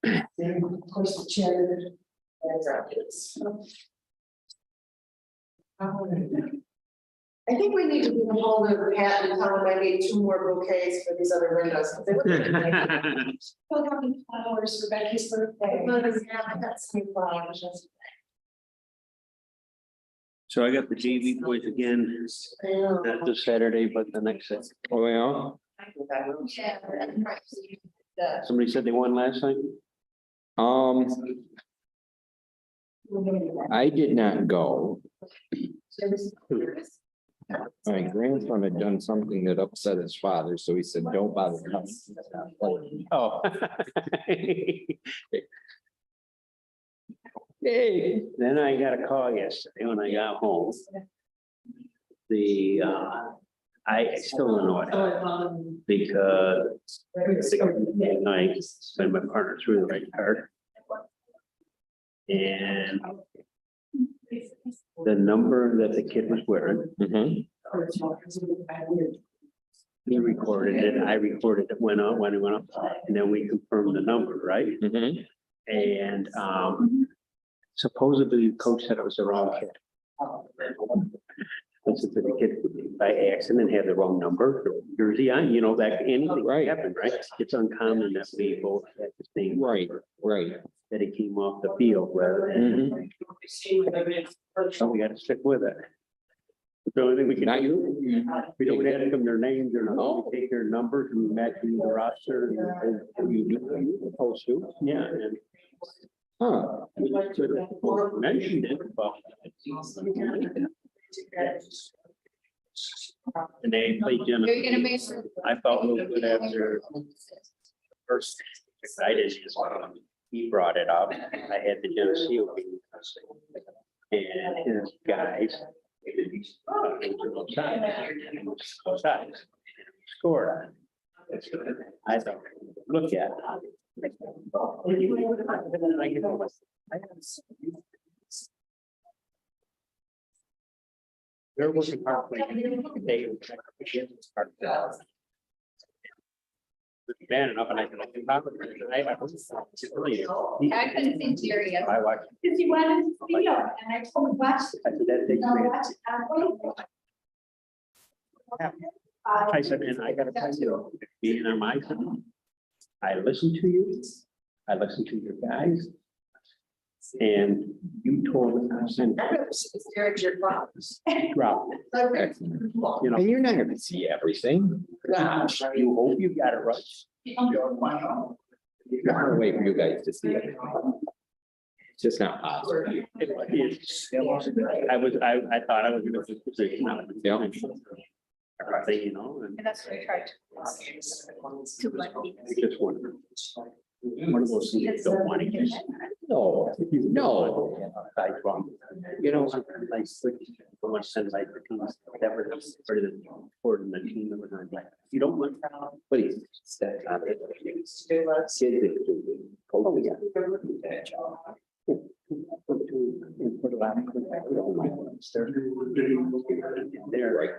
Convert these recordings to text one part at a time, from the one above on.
And of course, the chair. I think we need to get a hold of Pat and tell him I need 2 more bouquets for these other windows. 'Cause they would be nice. Well, how many flowers for Becky's birthday? Yeah, I got some flowers. So I got the JV boys again, Yeah. not this Saturday, but the next Saturday. Oh, yeah. Somebody said they won last night? I did not go. My grandson had done something that upset his father, so he said, don't bother coming. Oh. Hey. Then I got a call yesterday when I got home. I still don't know it because I sent my partner through the right card. And the number that the kid was wearing, Mhm. he recorded it, I recorded it, went on, when it went up, and then we confirmed the number, right? Mhm. And supposedly the coach said it was the wrong kid. Listen to the kid by accident had the wrong number, jersey on, you know, that anything Right. happened, right? It's uncommon that we both had the same. Right, right. That he came off the field rather than. Mhm. So we gotta stick with it. The only thing we can Not do, you. we don't ask them their names or nothing, we take their numbers and match them to the roster and You do what you're supposed to. yeah, and. Huh. Mentioned it, but. And they played You're gonna Genesee. make. I felt real good after first, I didn't, he brought it up, I had the Geneseo game. And his guys. Outside. Scored on. it. I thought, look at. They're working hard. Bad enough, and I can. I couldn't see Jerry. I watched. Because he wanted to see him, and I told him, watch. I said, that takes me. I said, and I gotta tell you, being on my team, I listen to you, I listen to your guys. And you told us and Jared, your problems. dropped it, you know, And you're not gonna see everything. gosh, you hope you got it right. There's no way for you guys to see it. It's just not possible. I thought I was in a good position. Yeah. Everything, you know, and And that's what I tried to like. we just wonder. One of those things you don't want to get. No, no. I wrong. You know, I switched from one side like the teams that were part of the board and the team that was on like, you don't want. What is that? Oh, yeah. They're right.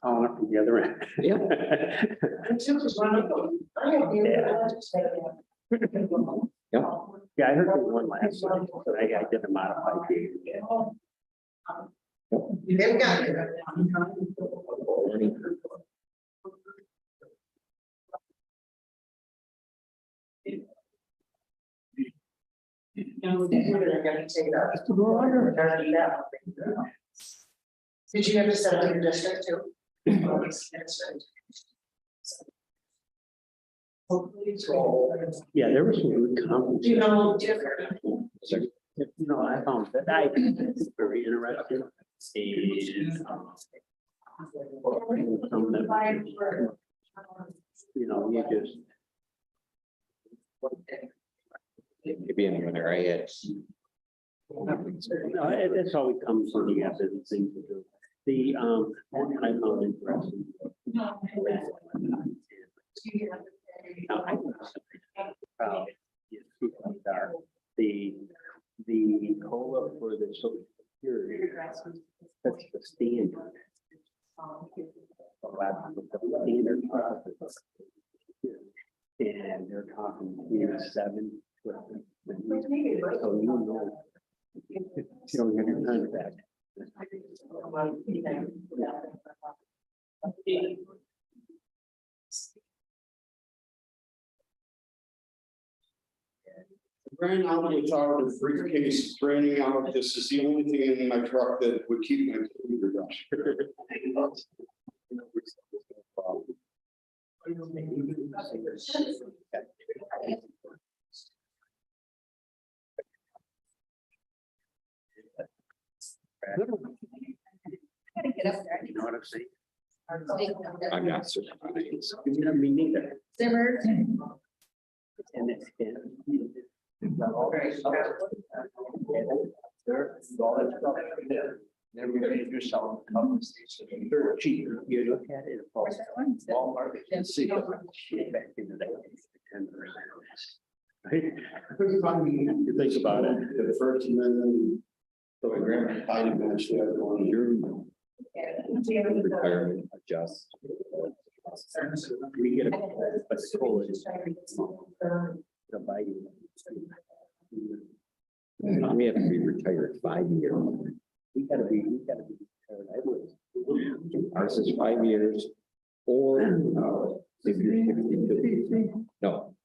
Calling up from the other end. Yeah. Yeah. Yeah, I heard there was one last night, but I did a modified game. They've got it. Did you have to send out your district too? Yeah, there was some good comments. You know, different. You know, I found that I very interesting. And, some that, you know, you just. Maybe in winter I had. No, it's always comes when you have business things to do. The, one I found interesting. Now, I was proud, yes, people are, the COLA for the social security, that's the standard. The standard. And they're talking year 7. So you know. You don't get your contract. Grand outlet tower with briefcase training out. This is the only thing in my truck that would keep my computer going. Gotta get up there. You know what I'm saying? I'm not surprised. Me neither. Zimmer. And it's. Never gonna do some conversation. They're cheap. You look at it. Where's that one? Walmart, you can see it. Shit, back in the day. 10%. Right? You think about it. The first amendment. So my grandma died in match the other one. Retirement adjust. We get a school is. Dividing. We have to be retired 5 years. We gotta be. I would. Ours is 5 years. Or if you're 62. No.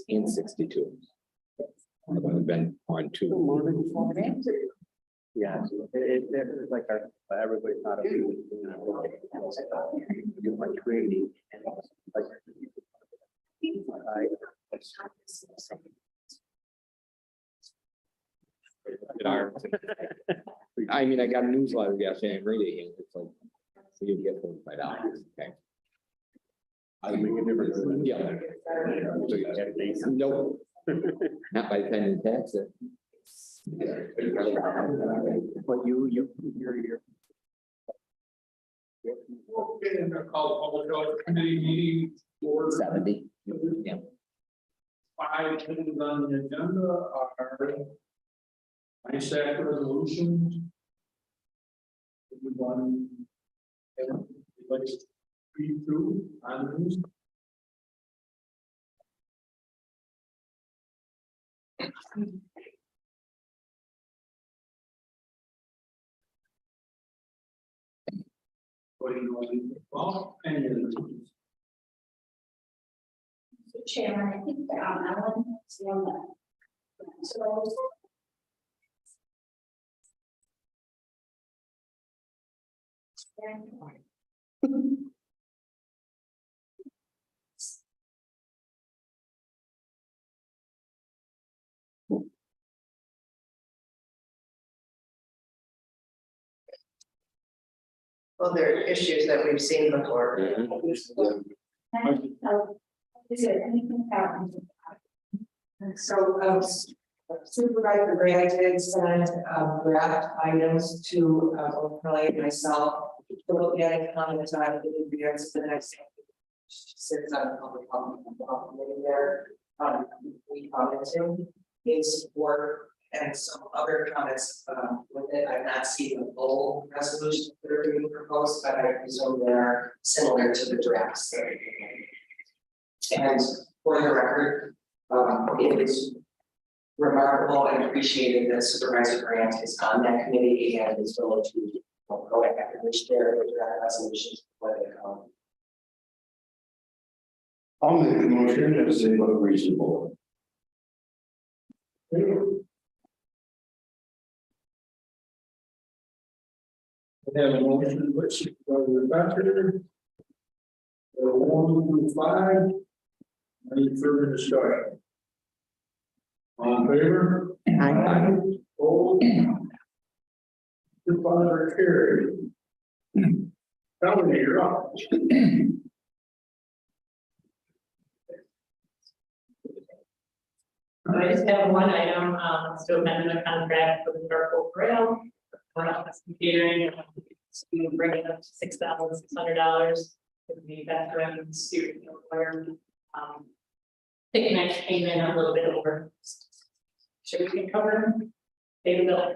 In 62. I've only been on 2. Yeah, it's like everybody's not a. You like creating. And like. I mean, I got a newsletter yesterday and reading it. It's like, so you get $45. Okay. I make a difference. Yeah. Nope. Not by the time you tax it. But you're. Okay, and I call public health committee meeting for 70. Yeah. 5 things on the agenda are ISAC resolutions. Everyone, like to read through on these. What do you want to do? Well, any of these. So Chairman, I think Alan, is the one that. So. Well, there are issues that we've seen before. Is there anything about? So Supervisor Gray did send draft items to both Kelly and myself to look at it on the time in advance of the next. Since I'm public comment there, we commented his work and some other comments with it. I've not seen the full resolution that are being proposed, but I presume they're similar to the drafts. And for the record, it is remarkable and appreciated that Supervisor Grant is on that committee and is willing to proactively share the draft resolutions before they come. I'll make the motion if they look reasonable. We have a motion, which the better. 1 through 5. Any further discussion? All in favor? Aye. Opposed? Supervisor carried. Melanie, you're up. I just have one item, still amending the contract for the Dark Rail. We're not catering, we bring it up to $6,600. Would be veteran student requirement. Picnic came in a little bit over. Sure we can cover, pay the bill.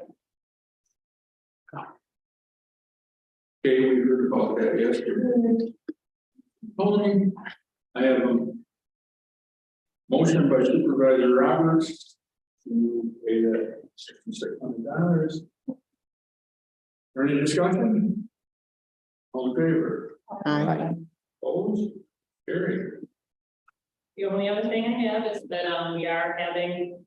Okay, we heard about that yesterday. Tony, I have a motion by Supervisor Roberts to pay that $6,600. Any discussion? All in favor? Opposed? Carried. The only other thing I have is that, we are having,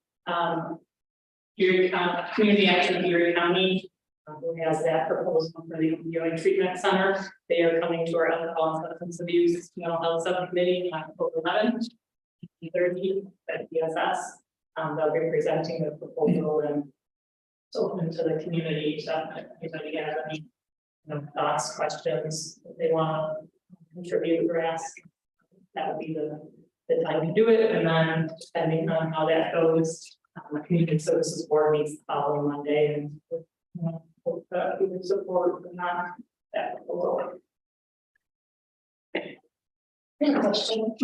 Erie County, Community Action of Erie County, who has that proposal for the opioid treatment center. They are coming to our alcohol and substance abuse mental health subcommittee on October 11th. 30 at DSS. They'll be presenting the proposal and it's open to the community, so if anybody has any, thoughts, questions, that they want to contribute or ask, that would be the time to do it, and then depending on how that goes, the community services board meets the following Monday, and hope that we can support or not that proposal. Good question.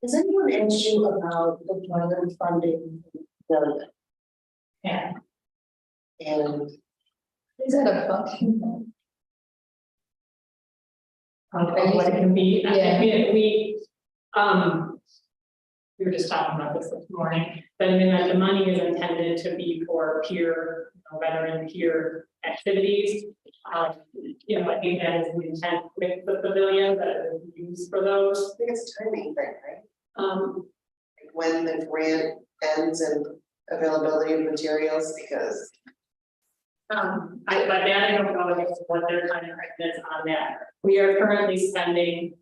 Has anyone asked you about the plan funding the, Yeah. and is that a function? What it can be, Yeah. we were just talking about this morning, but I mean, that the money is intended to be for peer, veteran peer activities. I think that is the intent with the pavilion that it is used for those. I think it's a timing thing, right? Like When the grant ends and availability of materials, because but that I don't know what their kind of is on that. We are currently spending.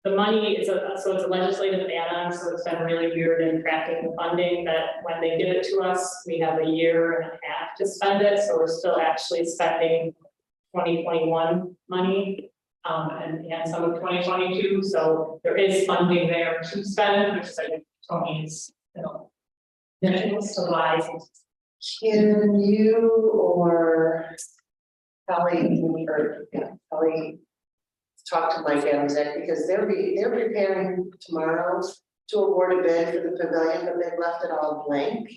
The money is so it's a legislative add-on, so it's been really weird in crafting the funding that when they give it to us, we have a year and a half to spend it, so we're still actually spending 2021 money. And some of 2022, so there is funding there to spend, which is like Tony's, initials to rise. can you or Kelly talk to Mike Adamczyk, because they're preparing tomorrow to award a bid for the pavilion, but they've left it all blank.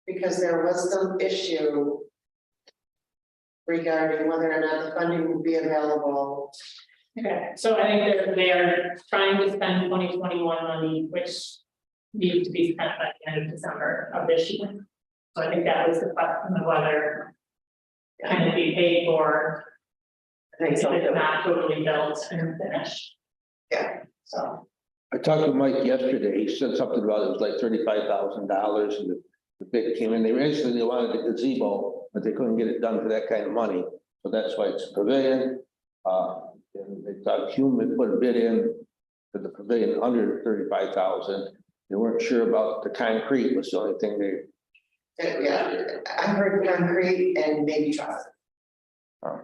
Because there was some issue regarding whether or not the funding would be available. Okay, so I think they are trying to spend 2021 money, which needs to be spent by the end of December of this year. So I think that was the question of whether kind of be paid for. I think so. It's not totally built and finished. Yeah. So, I talked to Mike yesterday, he said something about it was like $35,000 and the bid came in, they wanted the gazebo, but they couldn't get it done for that kind of money. So that's why it's a pavilion, and they thought Hume put a bid in for the pavilion under 35,000. They weren't sure about the concrete was the only thing they. Yeah, I heard concrete and maybe trusses. I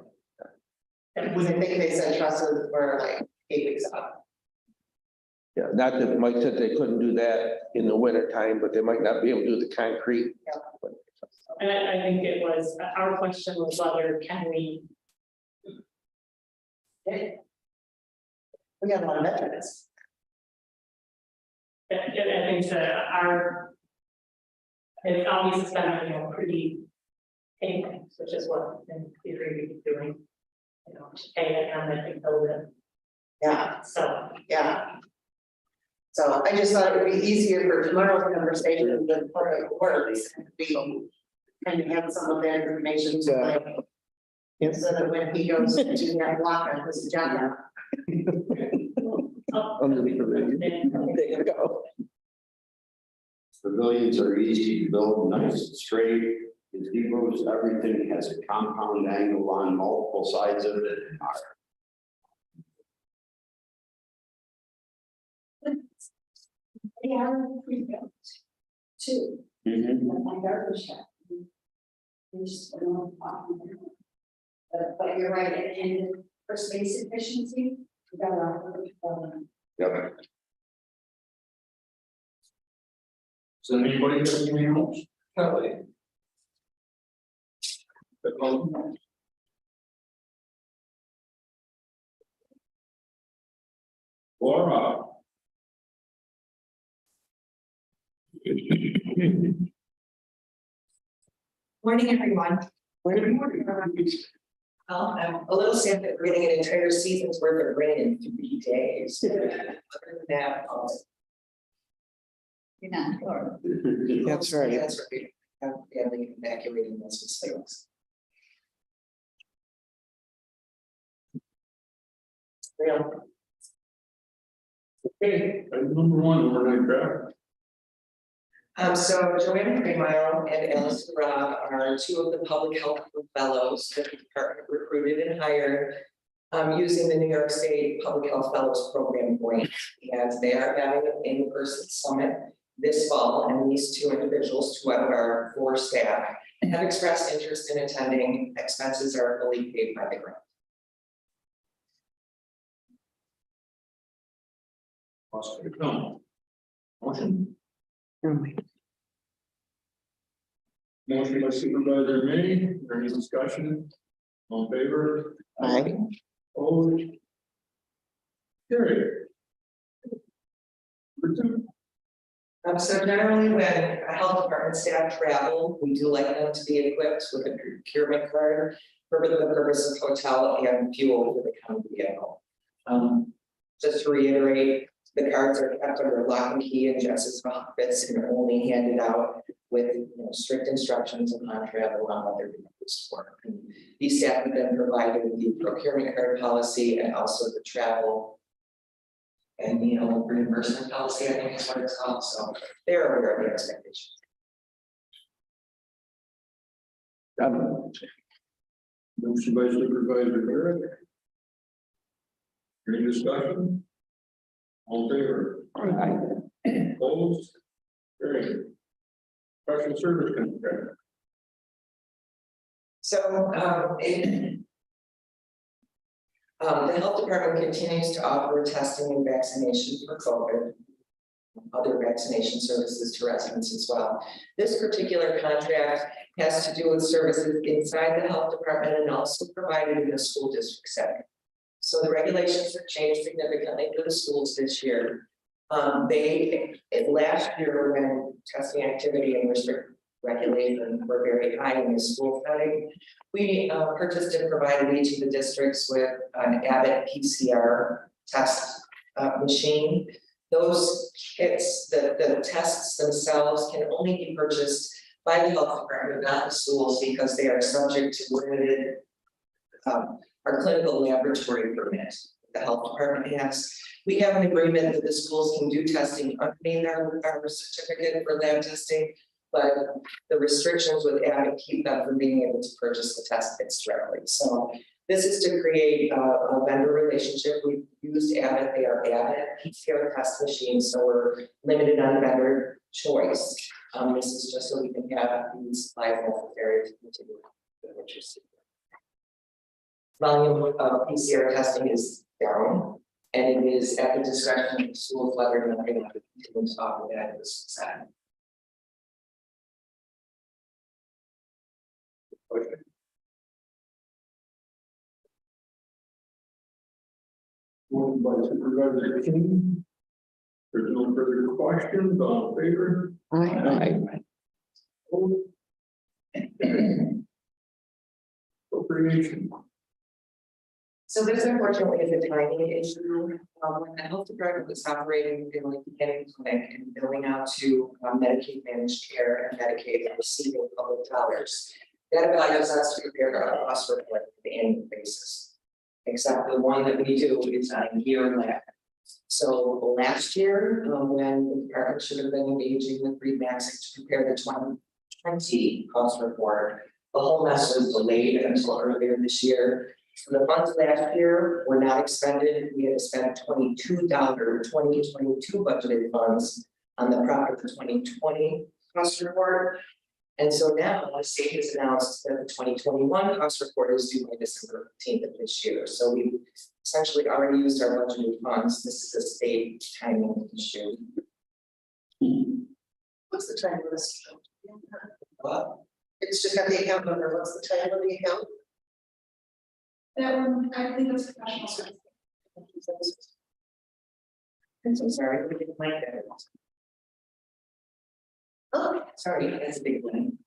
think they said trusses were like 8 weeks out. Yeah, not that Mike said they couldn't do that in the winter time, but they might not be able to do the concrete. and I think it was, our question was whether can we, We got a lot of veterans. I think that it's always been, pretty painful, which is what in theory we're doing. To pay it and then we build it, Yeah, so. yeah. So I just thought it would be easier for tomorrow's conversation than for the words. We kind of have some of that information to like. So that when he goes to that block on his agenda. Under the pavilion. There you go. Pavilions are easy to build, nice and straight. Gazebos, everything has a compound angle on multiple sides of it. They are pre-built too, my garbage shop. We just don't know about them. But you're right, and for space efficiency, we got a lot of work. Yep. Does anybody have anything else? Kelly? Laura? Morning, everyone. I'm a little sad that we're getting an entire season's worth of rain in 3 days. Other than that, You're not, or That's right. That's right. Yeah, they evacuating those mistakes. Real. Okay, item number one, overnight draft. So Joanna Greenmile and Alice Robb are two of the public health fellows that the department recruited and hired. Using the New York State Public Health Fellows Program grant, and they are having an in-person summit this fall, and these two individuals, two out of our 4 staff, have expressed interest in attending. Expenses are fully paid by the grant. Motion. Motion by Supervisor May, is there any discussion? All in favor? Aye. Opposed? Carried. Number two. So generally, when a health department staff travel, we do like them to be equipped with a procurement card for the purpose of hotel and fuel for the county vehicle. Just to reiterate, the cards are kept under lock and key in Jess's office and are only handed out with strict instructions upon travel on what they're being used for. And these staff have been provided with the procurement card policy and also the travel and reimbursement policy, I think is what it's called. So they're aware of the expectations. Motion by Supervisor Barrett. Any discussion? All in favor? Opposed? Carried. Special service contract. So, the health department continues to offer testing and vaccination for COVID. Other vaccination services to residents as well. This particular contract has to do with services inside the health department and also provided in the school district setting. So the regulations have changed significantly for the schools this year. Last year, when testing activity and restrict regulations were very high in the school setting, we purchased and provided each of the districts with an Abbott PCR test machine. Those kits, the tests themselves can only be purchased by the health department, not the schools, because they are subject to limited our clinical laboratory permit the health department has. We have an agreement that the schools can do testing underneath our certificate for lab testing, but the restrictions with Abbott keep them from being able to purchase the test kits directly. So this is to create a vendor relationship. We've used Abbott, they are Abbott PCR test machines, so we're limited on vendor choice. This is just so we can have these liable areas to continue with what you're seeing. Volume of PCR testing is down, and it is at the discretion of the schools whether or not they want to continue to offer that at this side. Moved by Supervisor King. There's no further questions, all in favor? Opposed? Appropriation. So this unfortunately is a timing issue. When the health department was operating in the beginning clinic and billing out to Medicaid managed care and Medicaid and receiving public dollars, that allows us to prepare our cost report on an annual basis. Except the one that we do is on a year lag. So last year, when the department should have been engaging with Reed Maxick to prepare the 2020 cost report, the whole mess was delayed until earlier this year. So the funds last year were not expended. We had to spend $2022 budgeted funds on the proper 2020 cost report. And so now the state has announced that the 2021 cost report is due by December 15th of this year. So we've essentially already used our budgeted funds. This is a state timing issue. What's the time of this? But It's just got the account number. What's the time of the account? that one, I think it's professional service. I'm so sorry, we didn't like that. Oh, Sorry, that's a big one.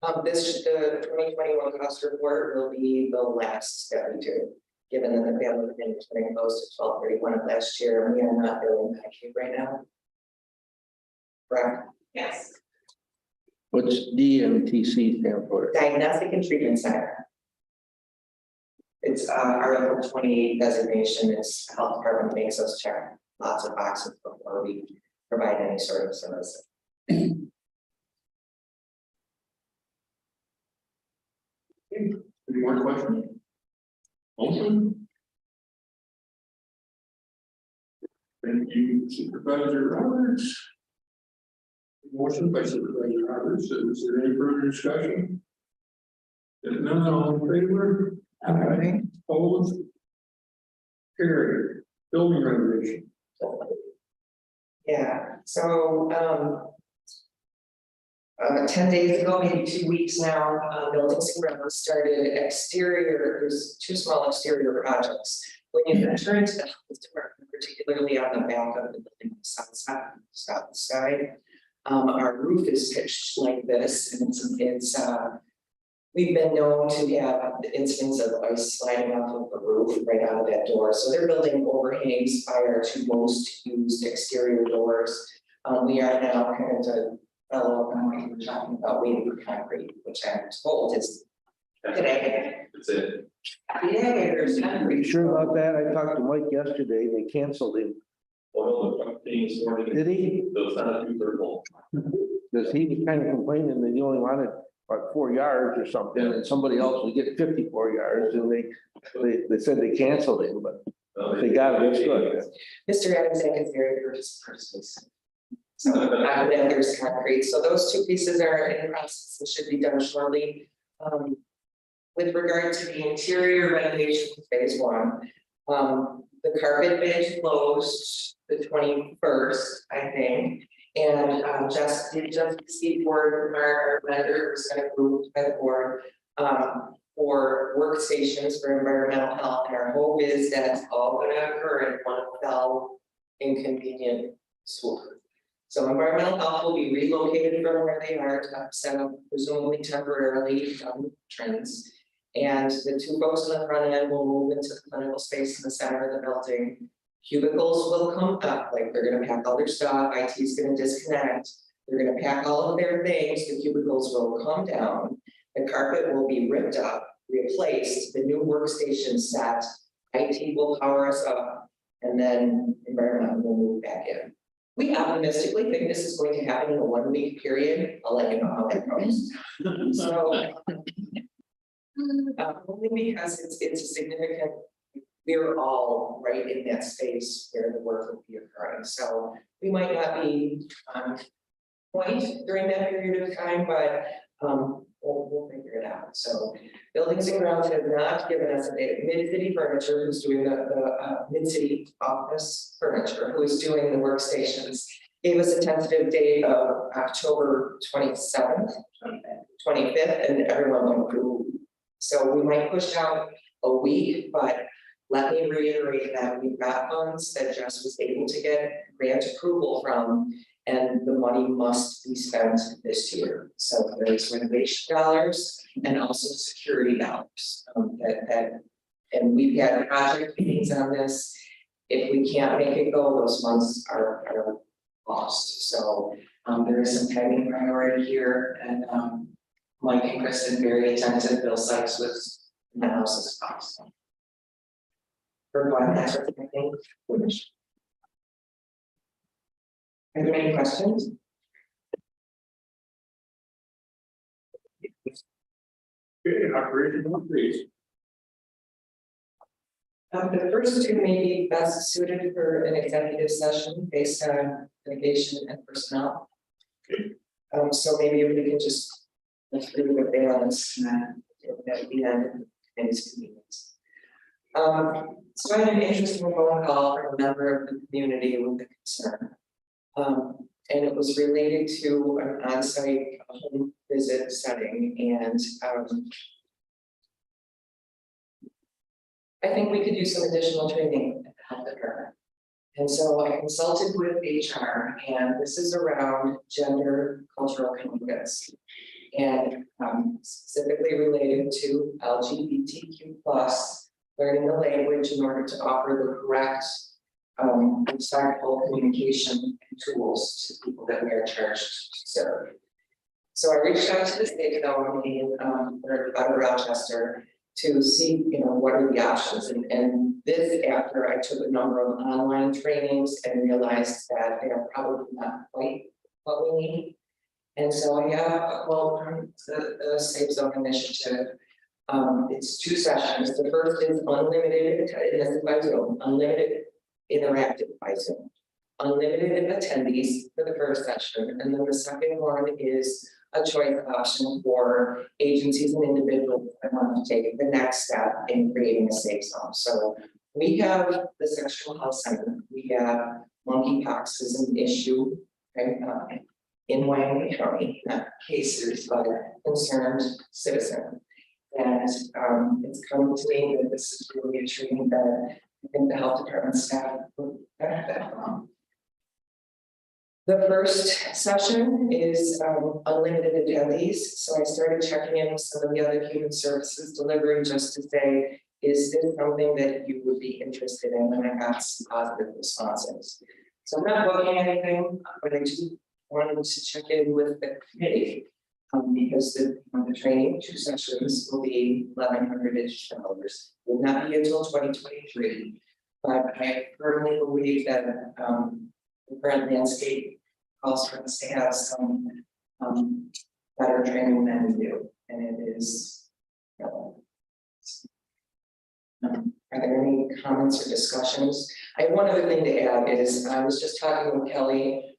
The 2021 cost report will be the last that we do. Given that the family plan is getting close to 12/31 of last year, and we are not billing Medicaid right now. Correct? Yes. What's DMTC stand for? Diagnostic and Treatment Center. It's Article 28 designation is health department makes us check lots of boxes before we provide any sort of service. Any more questions? Motion? Thank you, Supervisor Roberts. Motion by Supervisor Roberts. Is there any further discussion? If none, all in favor? Opposed? Carried. Building renovation. Yeah, so 10 days ago, maybe 2 weeks now, Buildings and Grounds started exterior, there's 2 small exterior projects. When you enter into the health department, particularly on the back of the building, south side, our roof is pitched like this, and it's we've been known to have the incidents of ice sliding off of the roof right out of that door. So they're building overhangs by our 2 most used exterior doors. We are now kind of fellow on what you were talking about waiting for concrete, which I'm told is today. That's it. Yeah, there's Are concrete. you sure about that? I talked to Mike yesterday, they canceled him. Well, the company this morning, Did he? those not too purple. Because he was kind of complaining that he only wanted like 4 yards or something, and somebody else would get 54 yards, and they said they canceled him, but they got it, it's good. Mr. Adams is very courteous person. So then there's concrete. So those 2 pieces are in process and should be done shortly. With regard to the interior renovation phase 1, the carpet bid closed the 21st, I think. And just received word from our vendor, was going to approved by the board for workstations for environmental health. And our hope is that's all going to occur in one fell inconvenient swoop. So environmental health will be relocated from where they are to set up presumably temporarily trends. And the 2 folks on the front end will move into the clinical space in the center of the building. Cubicles will come up, like they're gonna pack all their stuff, IT is gonna disconnect. They're gonna pack all of their things, the cubicles will come down. The carpet will be ripped up, replaced, the new workstation set, IT will power us up, and then environmental will move back in. We optimistically think this is going to happen in a 1-week period. I'll let you know how that goes. So. Only because it's a significant, we're all right in that space where the work will be occurring. So we might not be on point during that period of time, but we'll figure it out. So Buildings and Grounds have not given us a date. Mid-City Furniture, who's doing the Mid-City Office Furniture, who is doing the workstations, gave us a tentative date of October 27th, 25th, and everyone went through. So we might push out a week, but let me reiterate that we've got funds that Jess was able to get grant approval from, and the money must be spent this year. So there's renovation dollars and also security dollars and we've had project meetings on this. If we can't make it go, those funds are lost. So there is some timing priority here, and Mike and Kristen very attentive. Bill Sykes was in the house as possible. For one, that's what I think. Are there any questions? Okay, operational please. The first 2 may be best suited for an executive session based on litigation and personnel. So maybe if we can just let's leave it there on this at the end and its convenience. So I had an interesting phone call from a member of the community with a concern. And it was related to an on-site home visit setting, and I think we could do some additional training at the health department. And so I consulted with HR, and this is around gender cultural competence. and specifically related to LGBTQ learning the language in order to offer the correct respectful communication tools to people that we are charged to serve. So I reached out to the state government out of Rochester to see, what are the options, and this after I took a number of online trainings and realized that they are probably not quite what we need. And so I have, the Safe Zone Initiative. It's 2 sessions. The first is unlimited, this is by Zoom, unlimited interactive by Zoom. Unlimited attendees for the first session, and then the second one is a choice option for agencies and individuals that want to take the next step in creating a safe zone. So we have the sexual health center, we have monkeypox is an issue, right, in Wyoming County, not cases, but concerned citizens. And it's come to me that this is really a training that I think the health department staff would benefit from. The first session is unlimited attendees. So I started checking in with some of the other human services delivery just to say, is this something that you would be interested in? And I got some positive responses. So I'm not booking anything, but I just wanted to check in with the committee. Because the training, 2 sessions will be $1,100-ish. Will not be until 2023. But I firmly believe that the current landscape calls for us to have some better training than we do, and it is. Are there any comments or discussions? I have one other thing to add is I was just talking with Kelly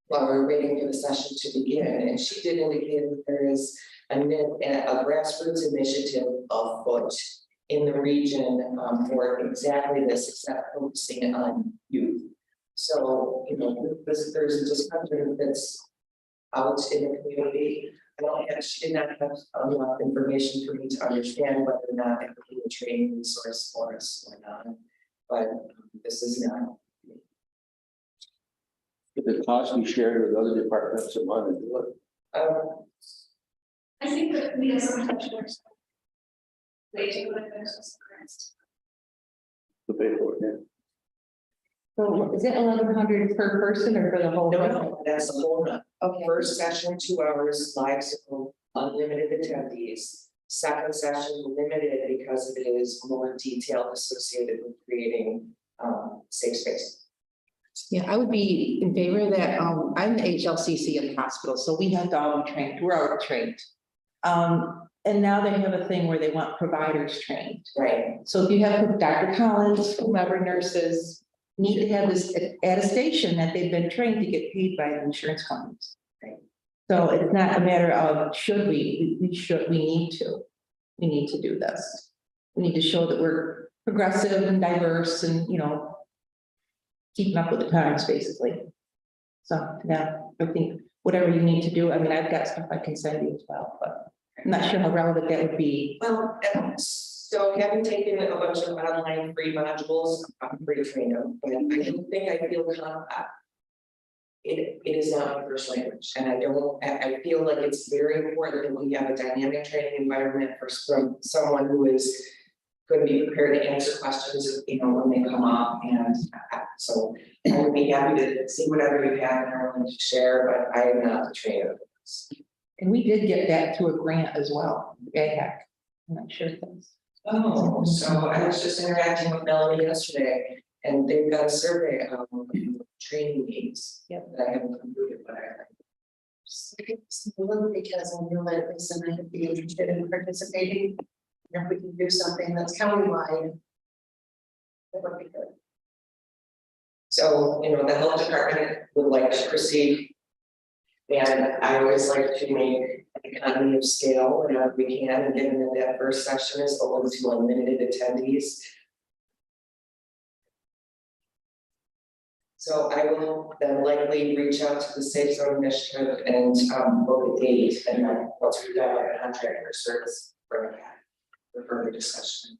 while we were waiting for the session to begin, and she did indicate that there is a grassroots initiative afoot in the region for exactly this, except focusing on youth. So, there's a discussion that's out in the community. She did not have enough information for me to understand whether or not it would be a training resource for us or not. But this is not. If the cost be shared with other departments that want to do it. I think that we have some touch points. Waiting for the grants. To pay for it, yeah. So is it 1,100 per person or for the whole? No, that's the whole run. Okay. First session, 2 hours, live Zoom, unlimited attendees. Second session, limited because it is more detailed associated with creating safe space. Yeah, I would be in favor of that. I'm the HLCC of the hospital, so we have to all be trained. We're all trained. And now they have a thing where they want providers trained. Right. So if you have Dr. Collins, whomever nurses need to have this attestation that they've been trained to get paid by the insurance companies. Right. So it's not a matter of should we need to do this. We need to show that we're progressive and diverse and, keeping up with the times, basically. So, yeah, I think whatever you need to do, I mean, I've got stuff I can send you as well, but I'm not sure how relevant that would be. Well, so having taken a bunch of online free modules, I'm pretty trained on, but I don't think I feel it is not my first language, and I feel like it's very important that we have a dynamic training environment from someone who is going to be prepared to answer questions, when they come up, and so I would be happy to see whatever you have and are willing to share, but I am not the trainer. And we did get that through a grant as well, AHAC. I'm not sure if that's. Oh, so I was just interacting with Melanie yesterday, and they've got a survey of training needs. Yep. That I haven't completed, but Because I knew that Lisa might be interested in participating. And if we can do something that's countywide, that would be good. so, the health department would like to proceed. And I always like to make an economy of scale whenever we can, and given that first session is open to unlimited attendees. So I will then likely reach out to the Safe Zone Initiative and book a date, and then once we've done our contract or service, bring it back for further discussion.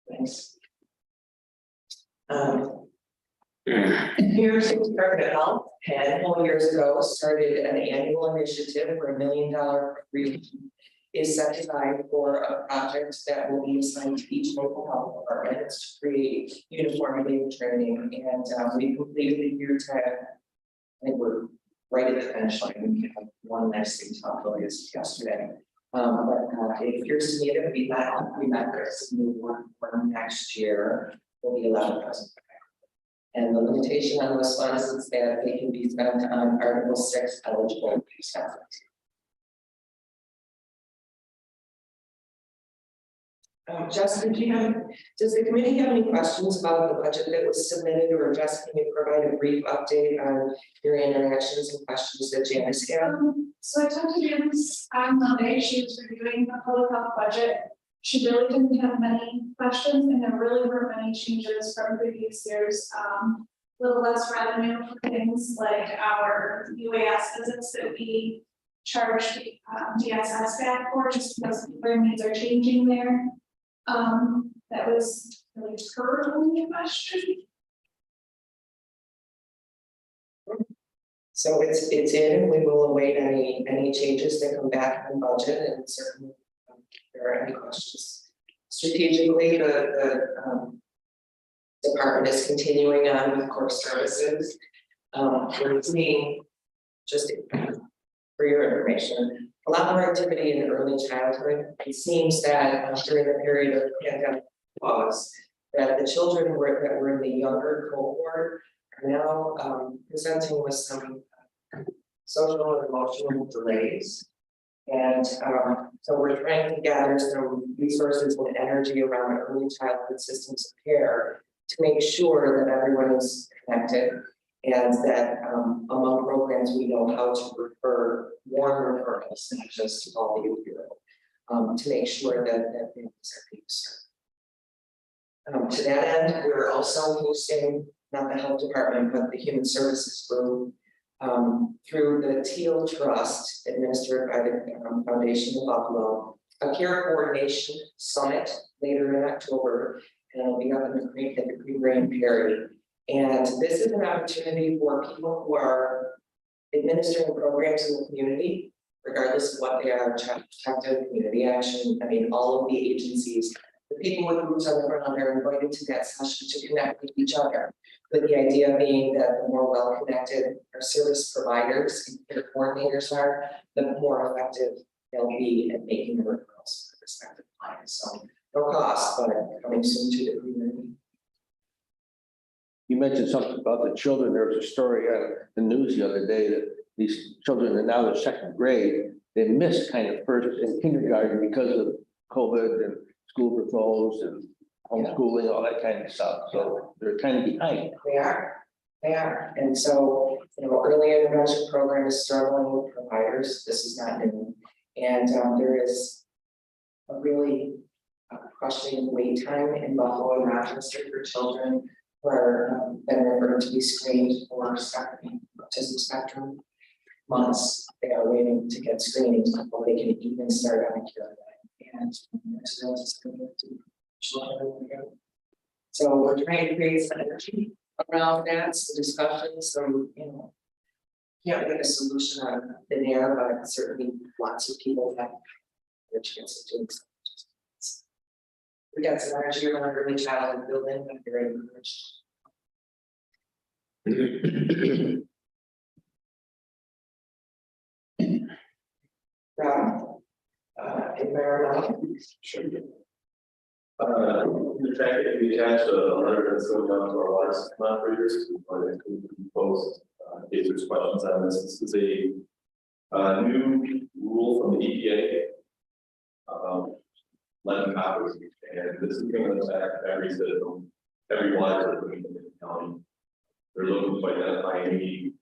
Thanks. New York State Department of Health had 4 years ago started an annual initiative where $1 million is set aside for a project that will be assigned to each local health department to create uniformity of training. And we completed the year 10. I think we're right at the finish line. We have one next thing to talk about is yesterday. But it appears to me that we met this new one for next year will be 11,000. And the limitation on those funds is that they can be spent on Article 6 eligible staff. Justin, does the committee have any questions about the budget that was submitted, or Justin, can you provide a brief update on your interactions and questions that Janice had? So I talked to Janice on Monday. She was reviewing the public health budget. She really didn't have many questions, and there really weren't many changes from previous years. Little less revenue for things like our UAS visits that we charge DSS back for, just because their needs are changing there. That was really her only question. So it's in, we will await any changes that come back on budget, and certainly if there are any questions. Strategically, the department is continuing on with core services. We're seeing, just for your information, a lot more activity in early childhood. It seems that during the period of pandemic pause, that the children that were in the younger cohort are now presenting with some social and emotional delays. And so we're trying to gather some resources and energy around early childhood systems of care to make sure that everyone is connected, and that among programs we know how to refer warm referrals, not just all the opioid, to make sure that families are being served. To that end, we're also hosting, not the health department, but the human services group, through the Teal Trust administered by the Foundation of Buffalo, a care coordination summit later in October, and it'll be up in the Green Grand Prairie. And this is an opportunity for people who are administering programs in the community, regardless of what they are, child protective, community action. I mean, all of the agencies, the people with groups on the ground are invited to that session to connect with each other. With the idea being that the more well-connected our service providers and care coordinators are, the more effective they'll be at making the referrals for respective clients. So no cost, but coming soon to the community. You mentioned something about the children. There was a story on the news the other day that these children are now in second grade. They missed kind of first and kindergarten because of COVID and school were closed and homeschooling, all that kind of stuff. So they're kind of behind. They are. And so, early intervention program is struggling with providers. This is not new. And there is a really crushing wait time in Buffalo and Rochester for children who are been referred to be screened for autism spectrum. Months they are waiting to get screened before they can even start on a care plan. And so we're trying to create some energy around that, some discussions, some, can't get a solution out of thin air, but certainly lots of people have their chance of doing something. We got some energy around early childhood building, I'm very encouraged. Rob, environmental. Sure. The fact that we attached a letter that's going down to our water system operators, we post answers questions on this. This is a new rule from the EPA about lead coppers, and this is going to affect every citizen, every water system in the county. They're looking to identify any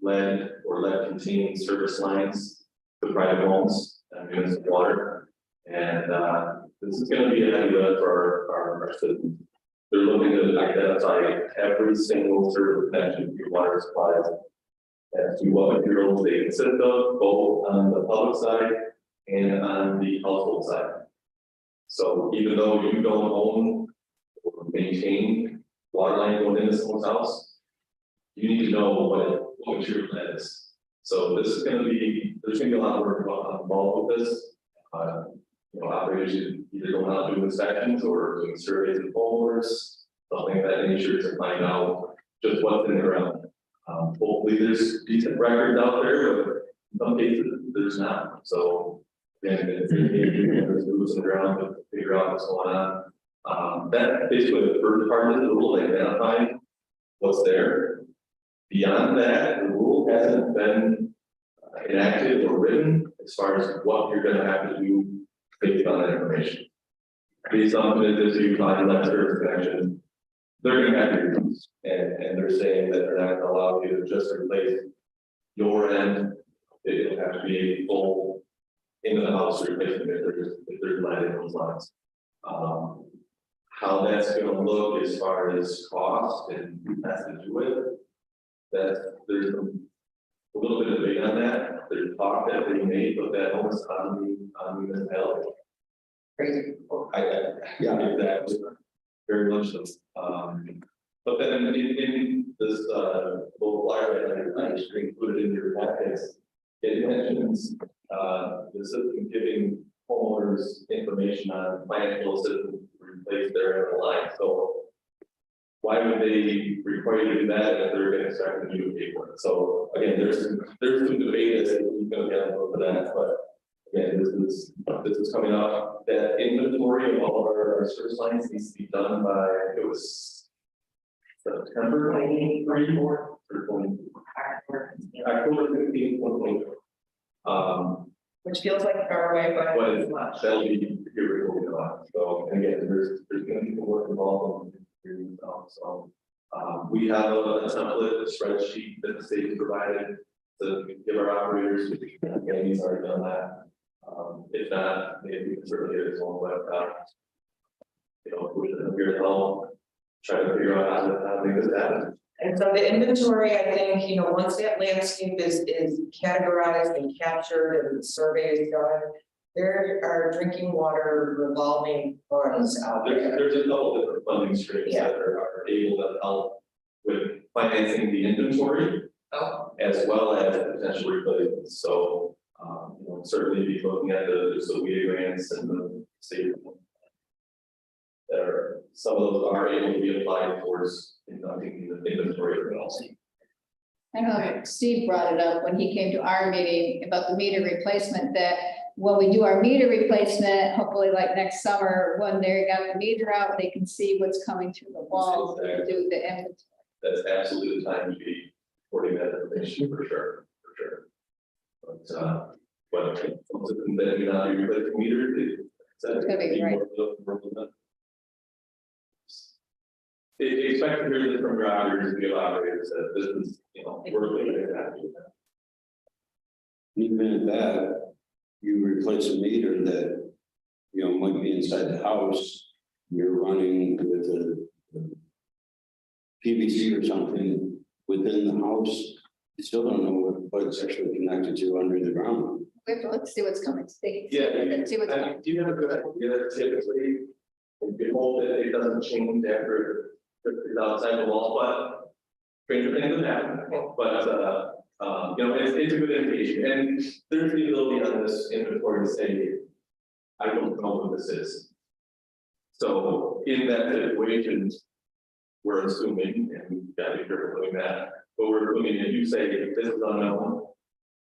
lead or lead-containing service lines to private homes and municipal water, and this is going to be a heavy lift for our citizens. They're looking to identify every single service connection to water supplies as to what materials they consist of, both on the public side and on the household side. So even though you don't own or maintain water line going into someone's house, you need to know what material that is. So this is gonna be, there's gonna be a lot of work involved with this. You know, operators either going out doing inspections or doing surveys of homeowners, something of that nature to find out just what's in the ground. Hopefully there's decent records out there, but in some cases there's not. So again, there's boots on the ground to figure out what's going on. That's basically the first part of the rule, identifying what's there. Beyond that, the rule hasn't been enacted or written as far as what you're gonna have to do based on that information. Based on the you find that service connection, they're gonna have to do this. And they're saying that they're not gonna allow you to just replace your end. It'll have to be a full into the house replacement if there's lead in those lines. How that's gonna look as far as cost and who has to do it, that there's a little bit of debate on that. There's talk that they may put that almost on the municipality. Yeah, exactly. Very much so. But then in this little flyer that I just included in your packets, it mentions the system giving homeowners information on financial assistance to replace their line. So why would they require you to do that if they're going to start the new paperwork? So again, there's some debate as to who's going to get over that, but again, this is coming up. That inventory of all of our service lines needs to be done by, it was September 24th or 24th. October 15th, 2024. Which feels like far away, but it's much. That'll be here before we go on. So, and again, there's gonna be some work involved in here. So, we have a template, a spreadsheet that the state has provided to give our operators, again, he's already done that. If not, maybe we can certainly get his own web. You know, we're here to help, try to figure out how to make this happen. And so the inventory, I think, you know, once that landscape is categorized and captured and the survey is done, there are drinking water revolving funds out there. There's a couple different funding streams that are able to help with financing the inventory. Oh. As well as potential replacements. So, you know, certainly be looking at the WIA grants and the state. Some of those are able to be applied towards conducting the inventory also. I know Steve brought it up when he came to our meeting about the meter replacement, that when we do our meter replacement, hopefully like next summer, when they got the meter out, they can see what's coming through the walls and do the inventory. That's absolutely the time to be reporting that information for sure. But then you know, you replace the meter, It's gonna be great. Expect to hear this from your operators and your operators that this is, you know, we're looking at that. Even at that, you replace a meter that, you know, might be inside the house, you're running with a PVC or something within the house, you still don't know what it's actually connected to under the ground. Let's see what's coming. Yeah, Let's see what's coming. do you have a good idea typically? We hope that it doesn't change after it's outside the wall, but stranger things have happened. But you know, it's a good indication, and there's the ability on this inventory to say, I don't know what this is. So in that situation, we're assuming, and we've got to be careful doing that, but we're assuming if you say this is unknown,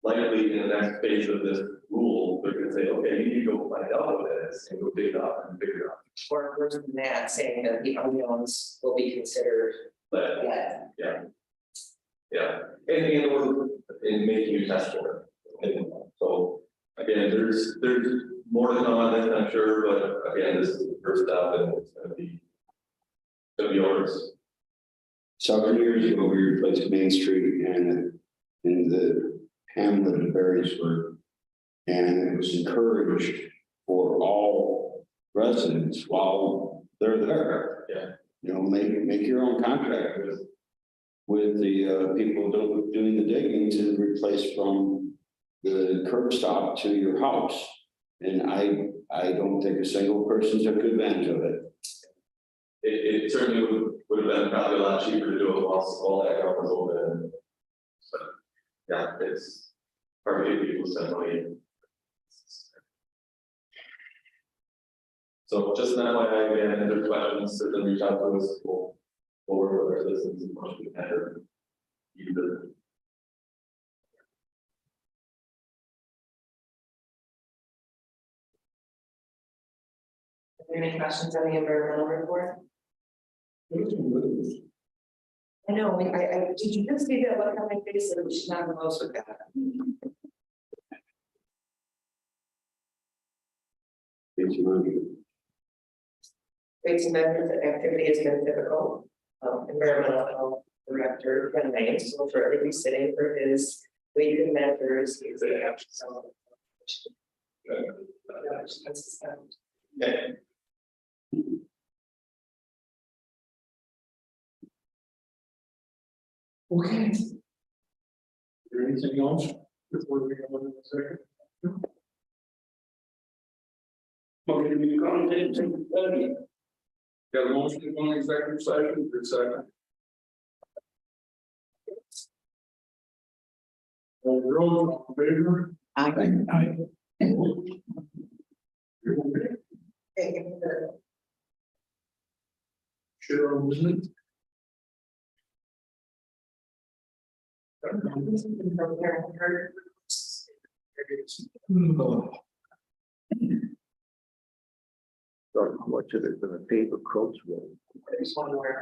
likely in the next phase of this rule, they're gonna say, okay, you need to go find out what it is and go dig it up and figure it out. Or worse than that, saying that the unknowns will be considered. But Yeah. yeah, and or in making you test for it. And so again, there's more to come on this, I'm sure, but again, this is the first step and it's gonna be yours. Several years ago, we replaced Main Street and in the hamlet of Berrysburg. And it was encouraged for all residents while they're there. Yeah. You know, make your own contract with the people doing the digging to replace from the curb stop to your house. And I don't think a single person took advantage of it. it certainly would have been probably a lot cheaper to do it once all that ground was open. But, yeah, it's hard to get people to spend money. So just an FYI, again, if there's questions, certainly reach out to us, we'll work with our citizens as much as we can. Or either. Are there any questions on the environmental report? I know, did you just see that look on my face that we should not have most with that? It's money. Waste management activity has been difficult. Environmental health director, Ken Mays, will shortly be sitting for his weighted measures exam. So. Okay. Okay. Is there anything else before we go into the second? Motion to go into executive session. Got a motion to go into executive session for a second. All those in favor? Aye. Cheryl, wasn't it? So how much of it is gonna pay for Croats Road? There's one more.